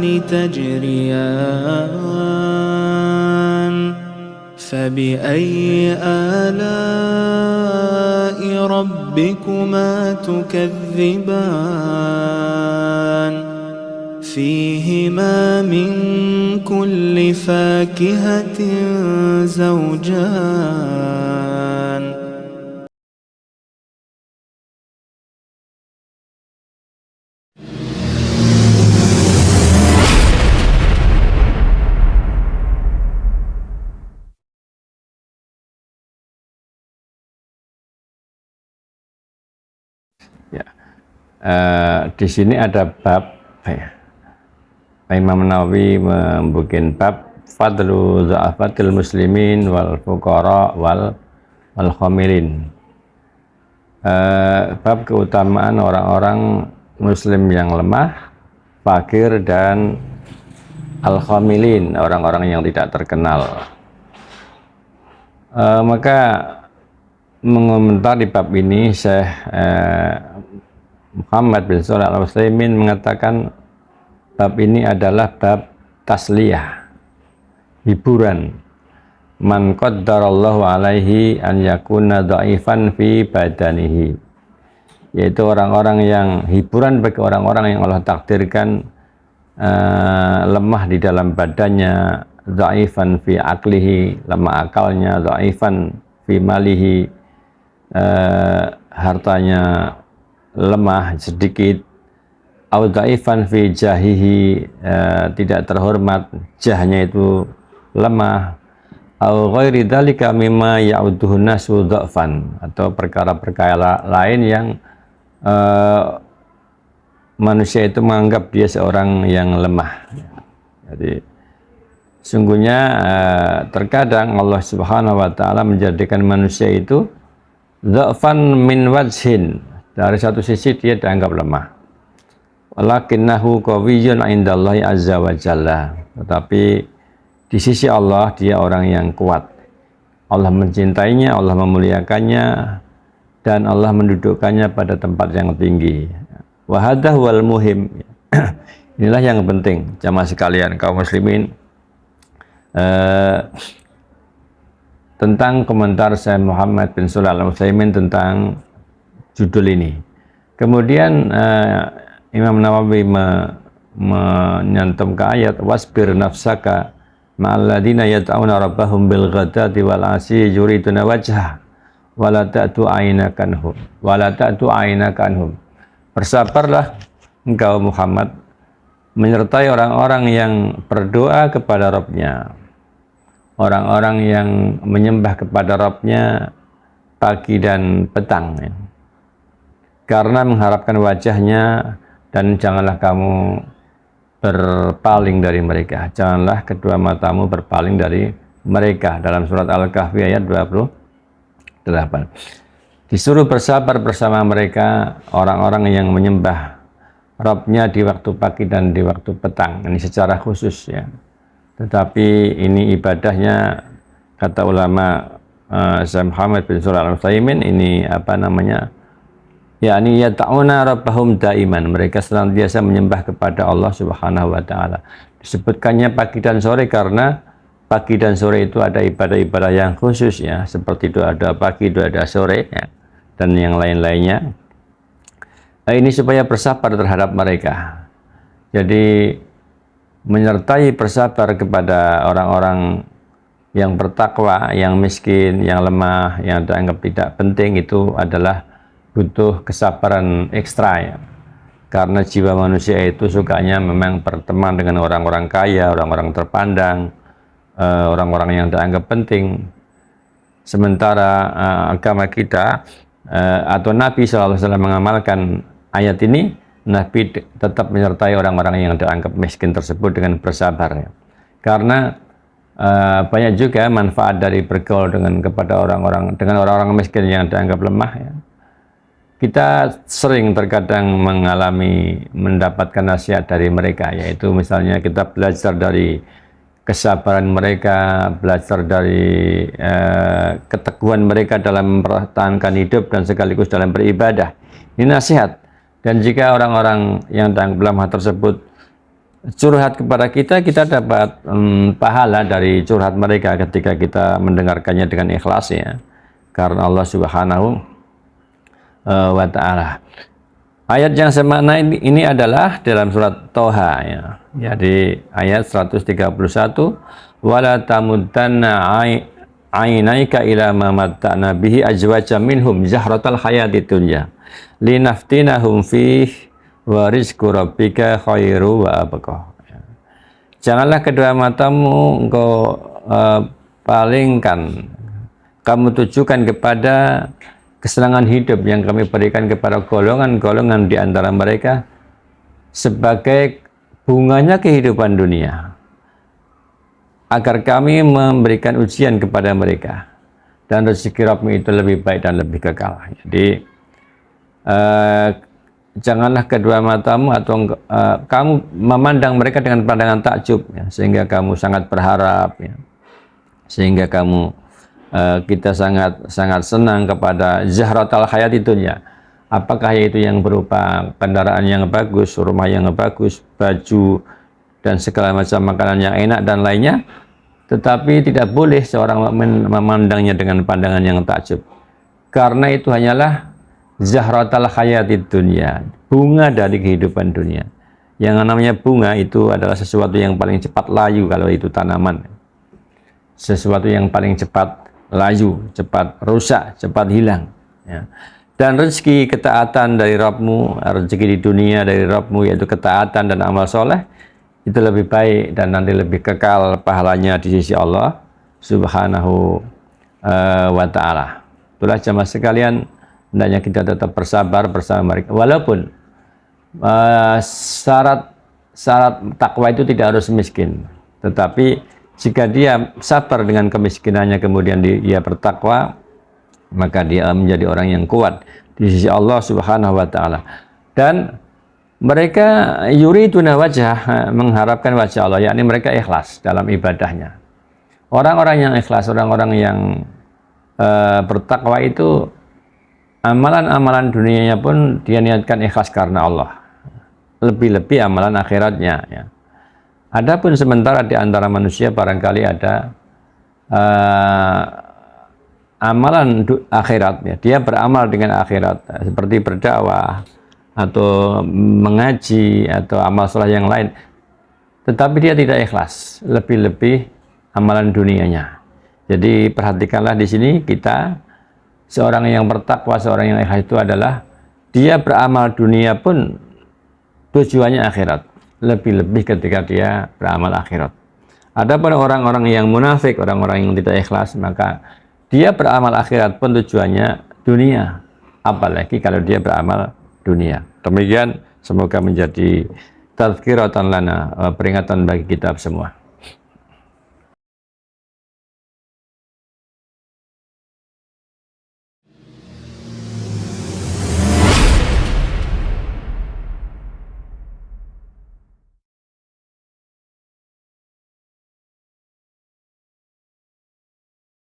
تجريان فبأي آلاء ربكما تكذبان فيهما من كل فاكهة زوجان. Ya, di sini ada bab ya. Imam Nawawi membuat bab fadlu dha'afatil muslimin wal fuqara wal khamilin. Bab keutamaan orang-orang muslim yang lemah, fakir, dan al-khamilin, orang-orang yang tidak terkenal. Maka mengomentari di bab ini Syekh Muhammad bin Shalih Al-Utsaimin mengatakan bab ini adalah bab tasliyah, hiburan. Man qaddarallahu alaihi an yakuna dha'ifan fi badanihi, yaitu orang-orang yang hiburan bagi orang-orang yang Allah takdirkan lemah di dalam badannya, dha'ifan fi aklihi, lemah akalnya, dha'ifan fi malihi, hartanya lemah sedikit, au dhaifan fi jahihi, tidak terhormat, jahnya itu lemah, au ghairi dzalika mimma ya'udduhu nasu dha'fan, atau perkara-perkara lain yang manusia itu menganggap dia seorang yang lemah. Jadi sungguhnya terkadang Allah Subhanahu wa taala menjadikan manusia itu dha'fan min wajhin, dari satu sisi dia dianggap lemah, walakinnahu qawiyyun 'indallahi azza wa jalla, tetapi di sisi Allah dia orang yang kuat. Allah mencintainya, Allah memuliakannya, dan Allah mendudukkannya pada tempat yang tinggi. Wa hadha wal muhim. Inilah yang penting, jamaah sekalian kaum muslimin. Tentang komentar Syekh Muhammad bin Shalih Al-Utsaimin tentang judul ini. Kemudian Imam Nawawi menyantumkan ayat wasbir nafsaka ma'alladina yad'una rabbahum bil ghadati wal 'ashyi yuriduna wajha wala ta'tu aynaka anhum. Bersabarlah engkau Muhammad menyertai orang-orang yang berdoa kepada Rabb-nya, orang-orang yang menyembah kepada Rabb-nya pagi dan petang, ya, karena mengharapkan wajahnya, dan janganlah kamu berpaling dari mereka, janganlah kedua matamu berpaling dari mereka. Dalam surat Al-Kahfi ayat 28 disuruh bersabar bersama mereka, orang-orang yang menyembah Rabb-nya di waktu pagi dan di waktu petang. Ini secara khusus, ya, tetapi ini ibadahnya, kata ulama Syekh Muhammad bin Shalih Al-Utsaimin, ini apa namanya, yakni yata'una rabbahum daiman, mereka senantiasa menyembah kepada Allah Subhanahu wa taala. Disebutkannya pagi dan sore karena pagi dan sore itu ada ibadah-ibadah yang khusus, ya, seperti itu ada pagi, itu ada sore, ya, dan yang lain-lainnya. Ini supaya bersabar terhadap mereka. Jadi menyertai bersabar kepada orang-orang yang bertakwa, yang miskin, yang lemah, yang dianggap tidak penting, itu adalah butuh kesabaran ekstra, ya. Karena jiwa manusia itu sukanya memang berteman dengan orang-orang kaya, orang-orang terpandang, orang-orang yang dianggap penting. Sementara agama kita atau Nabi SAW mengamalkan ayat ini, Nabi tetap menyertai orang-orang yang dianggap miskin tersebut dengan bersabar, ya. Karena banyak juga manfaat dari bergaul kepada orang-orang miskin yang dianggap lemah, ya. Kita sering terkadang mendapatkan nasihat dari mereka, yaitu misalnya kita belajar dari kesabaran mereka, belajar dari keteguhan mereka dalam mempertahankan hidup dan sekaligus dalam beribadah. Ini nasihat. Dan jika orang-orang yang dianggap lemah tersebut curhat kepada kita, kita dapat pahala dari curhat mereka ketika kita mendengarkannya dengan ikhlas ya, karena Allah Subhanahu wa ta'ala. Ayat yang semakna ini adalah dalam surat Toha ya. Jadi ayat 131, wala tamuddanna ainaika ila ma matta'na bihi azwajan minhum zahratal hayatid dunya linaftinahum fih wa rizqu rabbika khairu wa abqa. Janganlah kedua matamu engkau palingkan, kamu tujukan kepada kesenangan hidup yang kami berikan kepada golongan-golongan di antara mereka sebagai bunganya kehidupan dunia, agar kami memberikan ujian kepada mereka dan rezeki Rabbmu itu lebih baik dan lebih kekal. Jadi janganlah kedua matamu atau kamu memandang mereka dengan pandangan takjub ya, sehingga kamu sangat berharap ya, sehingga kamu kita sangat senang kepada zahratal hayati dunya. Apakah itu yang berupa kendaraan yang bagus, rumah yang bagus, baju dan segala macam makanan yang enak dan lainnya, tetapi tidak boleh seorang mukmin memandangnya dengan pandangan yang takjub, karena itu hanyalah zahratal hayati dunya, bunga dari kehidupan dunia. Yang namanya bunga itu adalah sesuatu yang paling cepat layu kalau itu tanaman, sesuatu yang paling cepat layu, cepat rusak, cepat hilang ya. Dan rezeki ketaatan dari Rabbmu, rezeki di dunia dari Rabbmu yaitu ketaatan dan amal soleh, itu lebih baik dan nanti lebih kekal pahalanya di sisi Allah Subhanahu wa ta'ala. Itulah jemaah sekalian, hendaknya kita tetap bersabar bersama mereka, walaupun syarat takwa itu tidak harus miskin, tetapi jika dia sabar dengan kemiskinannya kemudian dia bertakwa, maka dia menjadi orang yang kuat di sisi Allah Subhanahu wa ta'ala. Dan mereka yuriduna wajah, mengharapkan wajah Allah, yakni mereka ikhlas dalam ibadahnya. Orang-orang yang ikhlas, orang-orang yang bertakwa itu amalan-amalan dunianya pun dia niatkan ikhlas karena Allah, lebih-lebih amalan akhiratnya ya. Adapun sementara di antara manusia barangkali ada amalan akhirat ya, dia beramal dengan akhirat seperti berdakwah atau mengaji atau amal saleh yang lain, tetapi dia tidak ikhlas, lebih-lebih amalan dunianya. Jadi perhatikanlah di sini, kita seorang yang bertakwa, seorang yang ikhlas itu adalah dia beramal dunia pun tujuannya akhirat, lebih-lebih ketika dia beramal akhirat. Adapun orang-orang yang munafik, orang-orang yang tidak ikhlas, maka dia beramal akhirat pun tujuannya dunia, apalagi kalau dia beramal dunia. Demikian, semoga menjadi tazkiratan lana, peringatan bagi kita semua.